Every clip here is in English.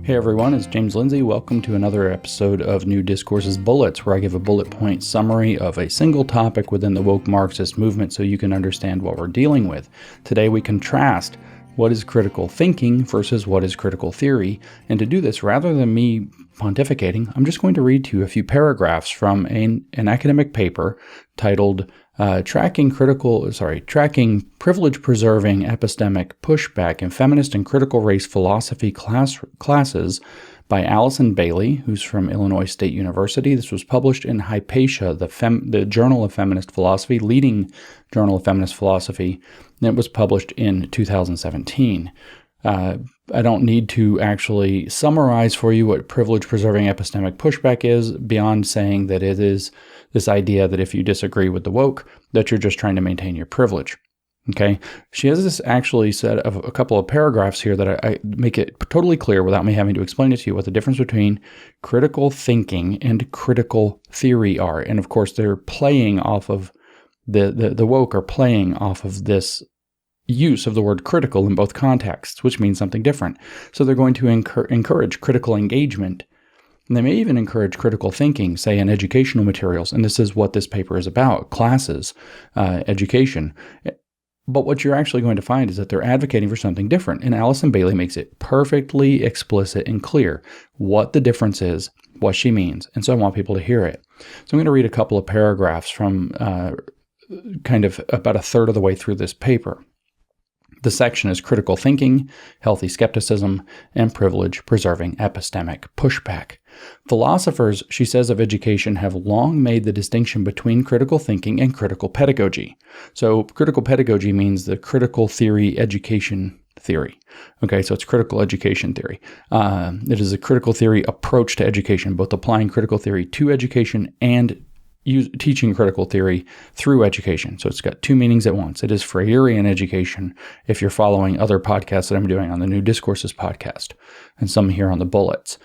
Hey everyone, it's James Lindsay. Welcome to another episode of New Discourses Bullets, where I give a bullet point summary of a single topic within the Woke Marxist movement so you can understand what we're dealing with. Today we contrast what is critical thinking versus what is critical theory. And to do this, rather than me pontificating, I'm just going to read to you a few paragraphs from an academic paper titled Tracking Privilege-Preserving Epistemic Pushback in Feminist and Critical Race Philosophy Classes by Alison Bailey, who's from Illinois State University. This was published in Hypatia, the Journal of Feminist Philosophy, leading journal of feminist philosophy, and it was published in 2017. I don't need to actually summarize for you what privilege-preserving epistemic pushback is, beyond saying that it is this idea that if you disagree with the woke, that you're just trying to maintain your privilege. Okay? She has this actually set of a couple of paragraphs here that I make it totally clear without me having to explain it to you what the difference between critical thinking and critical theory are. And of course, they're playing off of the woke are playing off of this use of the word critical in both contexts, which means something different. So they're going to encourage critical engagement. And they may even encourage critical thinking, say in educational materials. And this is what this paper is about, classes, education. But what you're actually going to find is that they're advocating for something different. And Alison Bailey makes it perfectly explicit and clear what the difference is, what she means. And so I want people to hear it. So I'm going to read a couple of paragraphs from kind of about a third of the way through this paper. The section is critical thinking, healthy skepticism, and privilege-preserving epistemic pushback. Philosophers, she says, of education have long made the distinction between critical thinking and critical pedagogy. So critical pedagogy means the critical theory education theory. Okay, so it's critical education theory. It is a critical theory approach to education, both applying critical theory to education and teaching critical theory through education. So it's got two meanings at once. It is Freirean education, if you're following other podcasts that I'm doing on the New Discourses podcast, and some here on the Bullets.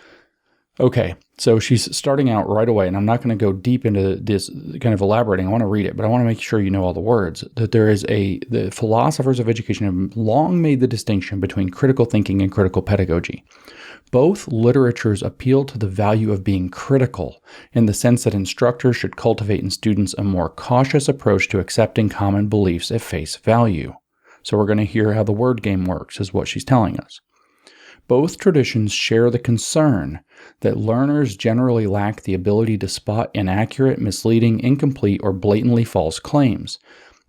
Okay, so she's starting out right away, and I'm not going to go deep into this kind of elaborating. I want to read it, but I want to make sure you know all the words. That the philosophers of education have long made the distinction between critical thinking and critical pedagogy. Both literatures appeal to the value of being critical, in the sense that instructors should cultivate in students a more cautious approach to accepting common beliefs at face value. So we're going to hear how the word game works, is what she's telling us. Both traditions share the concern that learners generally lack the ability to spot inaccurate, misleading, incomplete, or blatantly false claims.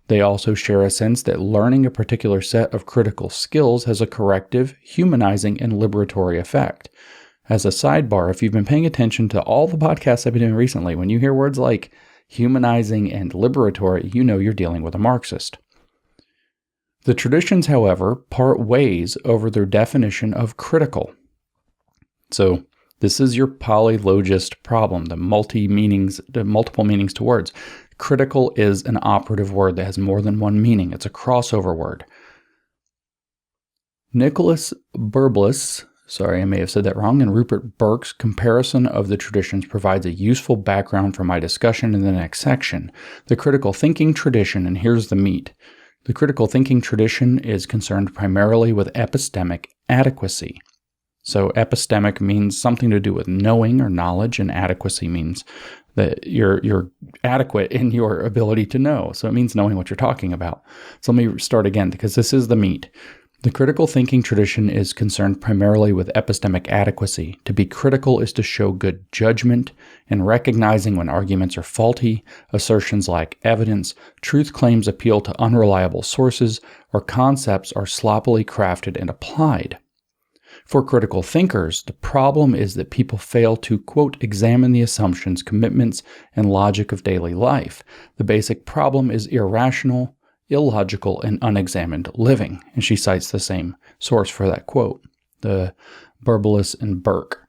They also share a sense that learning a particular set of critical skills has a corrective, humanizing, and liberatory effect. As a sidebar, if you've been paying attention to all the podcasts I've been doing recently, when you hear words like humanizing and liberatory, you know you're dealing with a Marxist. The traditions, however, part ways over their definition of critical. So this is your polylogist problem, the multiple meanings to words. Critical is an operative word that has more than one meaning. It's a crossover word. Nicholas Burblis, sorry, I may have said that wrong, and Rupert Burke's comparison of the traditions provides a useful background for my discussion in the next section. The critical thinking tradition, and here's the meat. The critical thinking tradition is concerned primarily with epistemic adequacy. So epistemic means something to do with knowing or knowledge, and adequacy means that you're adequate in your ability to know. So it means knowing what you're talking about. So let me start again, because this is the meat. The critical thinking tradition is concerned primarily with epistemic adequacy. To be critical is to show good judgment in recognizing when arguments are faulty, assertions lack evidence, truth claims appeal to unreliable sources, or concepts are sloppily crafted and applied. For critical thinkers, the problem is that people fail to, quote, examine the assumptions, commitments, and logic of daily life. The basic problem is irrational, illogical, and unexamined living. And she cites the same source for that quote, the Burblis and Burke.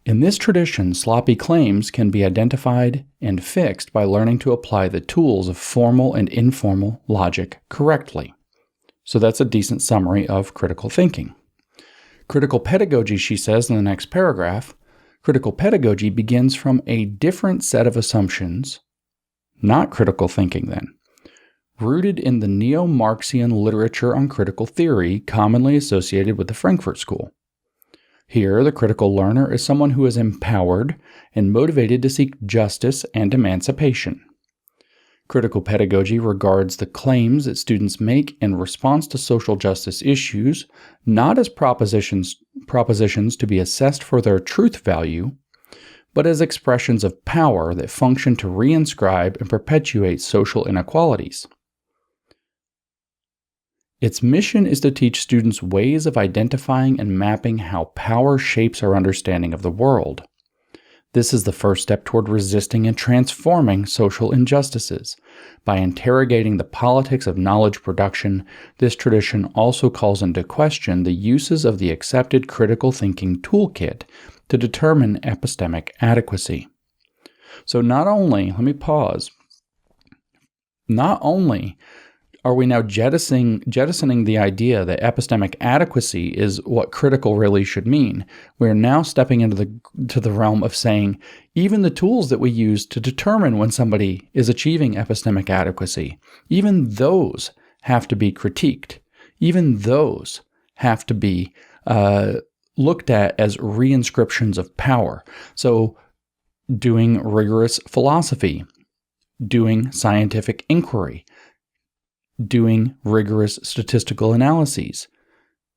In this tradition, sloppy claims can be identified and fixed by learning to apply the tools of formal and informal logic correctly. So that's a decent summary of critical thinking. Critical pedagogy, she says in the next paragraph, critical pedagogy begins from a different set of assumptions, not critical thinking then, rooted in the neo-Marxian literature on critical theory commonly associated with the Frankfurt School. Here, the critical learner is someone who is empowered and motivated to seek justice and emancipation. Critical pedagogy regards the claims that students make in response to social justice issues not as propositions to be assessed for their truth value, but as expressions of power that function to reinscribe and perpetuate social inequalities. Its mission is to teach students ways of identifying and mapping how power shapes our understanding of the world. This is the first step toward resisting and transforming social injustices. By interrogating the politics of knowledge production, this tradition also calls into question the uses of the accepted critical thinking toolkit to determine epistemic adequacy. So not only are we now jettisoning the idea that epistemic adequacy is what critical really should mean, we're now stepping into the realm of saying even the tools that we use to determine when somebody is achieving epistemic adequacy, even those have to be critiqued. Even those have to be looked at as reinscriptions of power. So doing rigorous philosophy, doing scientific inquiry, doing rigorous statistical analyses.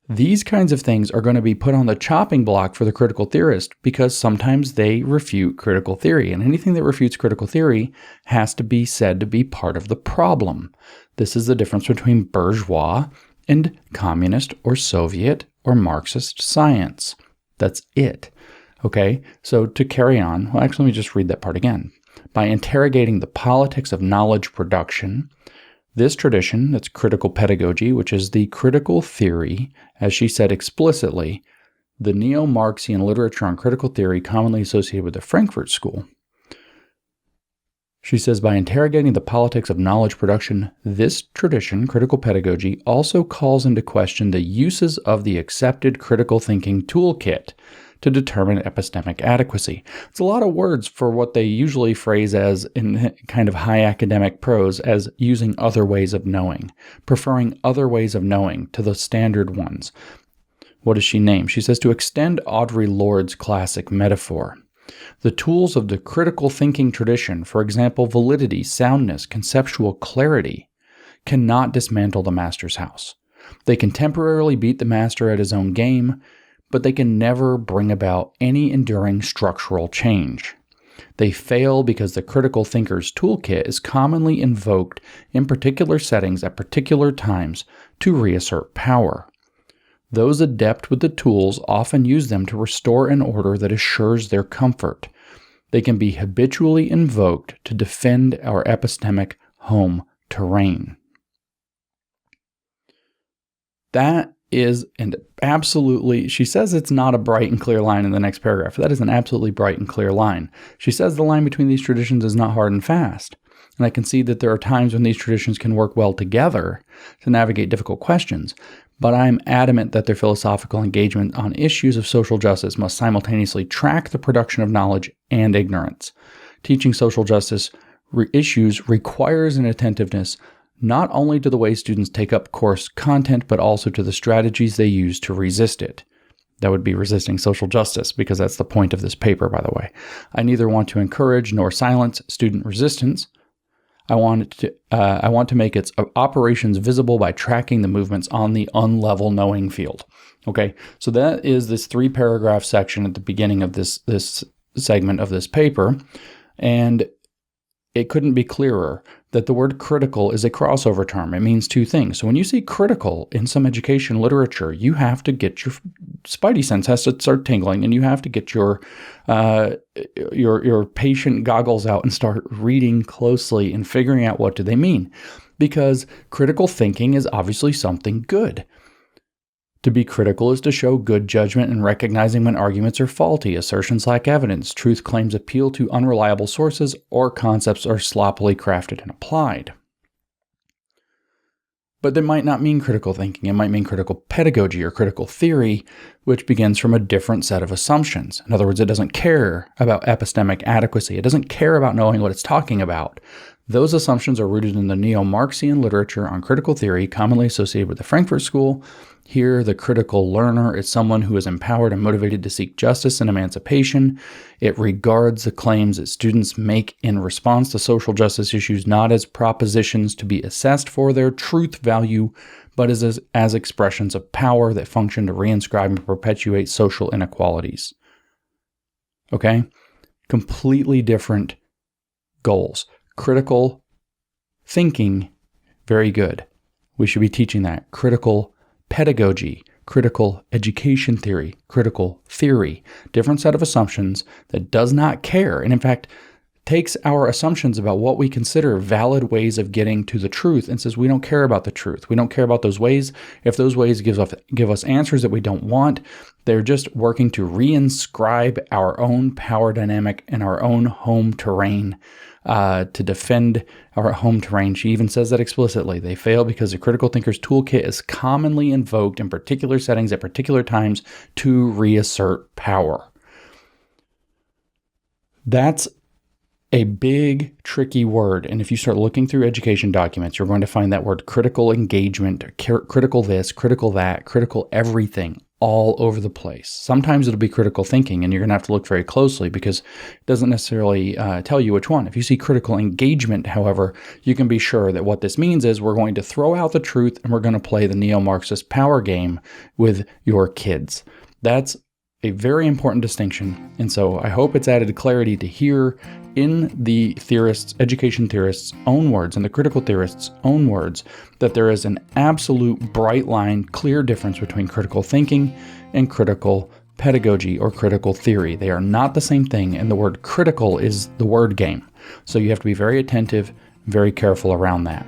These kinds of things are going to be put on the chopping block for the critical theorist because sometimes they refute critical theory, and anything that refutes critical theory has to be said to be part of the problem. This is the difference between bourgeois and communist or Soviet or Marxist science. That's it. Okay, so to carry on, well, actually, let me just read that part again. By interrogating the politics of knowledge production, this tradition, that's critical pedagogy, which is the critical theory, as she said explicitly, the neo-Marxian literature on critical theory commonly associated with the Frankfurt School. She says, by interrogating the politics of knowledge production, this tradition, critical pedagogy, also calls into question the uses of the accepted critical thinking toolkit to determine epistemic adequacy. It's a lot of words for what they usually phrase as, in kind of high academic prose, as using other ways of knowing, preferring other ways of knowing to the standard ones. What does she name? She says to extend Audre Lorde's classic metaphor. The tools of the critical thinking tradition, for example, validity, soundness, conceptual clarity, cannot dismantle the master's house. They can temporarily beat the master at his own game, but they can never bring about any enduring structural change. They fail because the critical thinker's toolkit is commonly invoked in particular settings at particular times to reassert power. Those adept with the tools often use them to restore an order that assures their comfort. They can be habitually invoked to defend our epistemic home terrain. That is an absolutely, she says it's not a bright and clear line in the next paragraph. That is an absolutely bright and clear line. She says the line between these traditions is not hard and fast. And I can see that there are times when these traditions can work well together to navigate difficult questions. But I'm adamant that their philosophical engagement on issues of social justice must simultaneously track the production of knowledge and ignorance. Teaching social justice issues requires an attentiveness not only to the way students take up course content, but also to the strategies they use to resist it. That would be resisting social justice, because that's the point of this paper, by the way. I neither want to encourage nor silence student resistance. I want to make its operations visible by tracking the movements on the unlevel knowing field. Okay, so that is this 3-paragraph section at the beginning of this segment of this paper, and it couldn't be clearer that the word critical is a crossover term. It means two things. So when you see critical in some education literature, you have to get your spidey sense has to start tingling, and you have to get your patient goggles out and start reading closely and figuring out what do they mean. Because critical thinking is obviously something good. To be critical is to show good judgment in recognizing when arguments are faulty, assertions lack evidence, truth claims appeal to unreliable sources, or concepts are sloppily crafted and applied. But that might not mean critical thinking. It might mean critical pedagogy or critical theory, which begins from a different set of assumptions. In other words, it doesn't care about epistemic adequacy. It doesn't care about knowing what it's talking about. Those assumptions are rooted in the neo-Marxian literature on critical theory, commonly associated with the Frankfurt School. Here, the critical learner is someone who is empowered and motivated to seek justice and emancipation. It regards the claims that students make in response to social justice issues not as propositions to be assessed for their truth value, but as expressions of power that function to reinscribe and perpetuate social inequalities. Okay? Completely different goals. Critical thinking, very good. We should be teaching that. Critical pedagogy, critical education theory, critical theory. Different set of assumptions that does not care, and in fact, takes our assumptions about what we consider valid ways of getting to the truth and says we don't care about the truth. We don't care about those ways. If those ways give us answers that we don't want, they're just working to reinscribe our own power dynamic and our own home terrain, to defend our home terrain. She even says that explicitly. They fail because the critical thinker's toolkit is commonly invoked in particular settings at particular times to reassert power. That's a big, tricky word. And if you start looking through education documents, you're going to find that word critical engagement, critical this, critical that, critical everything, all over the place. Sometimes it'll be critical thinking, and you're going to have to look very closely because it doesn't necessarily tell you which one. If you see critical engagement, however, you can be sure that what this means is we're going to throw out the truth and we're going to play the neo-Marxist power game with your kids. That's a very important distinction. And so I hope it's added clarity to hear in the education theorists' own words, and the critical theorists' own words, that there is an absolute bright line, clear difference between critical thinking and critical pedagogy or critical theory. They are not the same thing, and the word critical is the word game. So you have to be very attentive, very careful around that.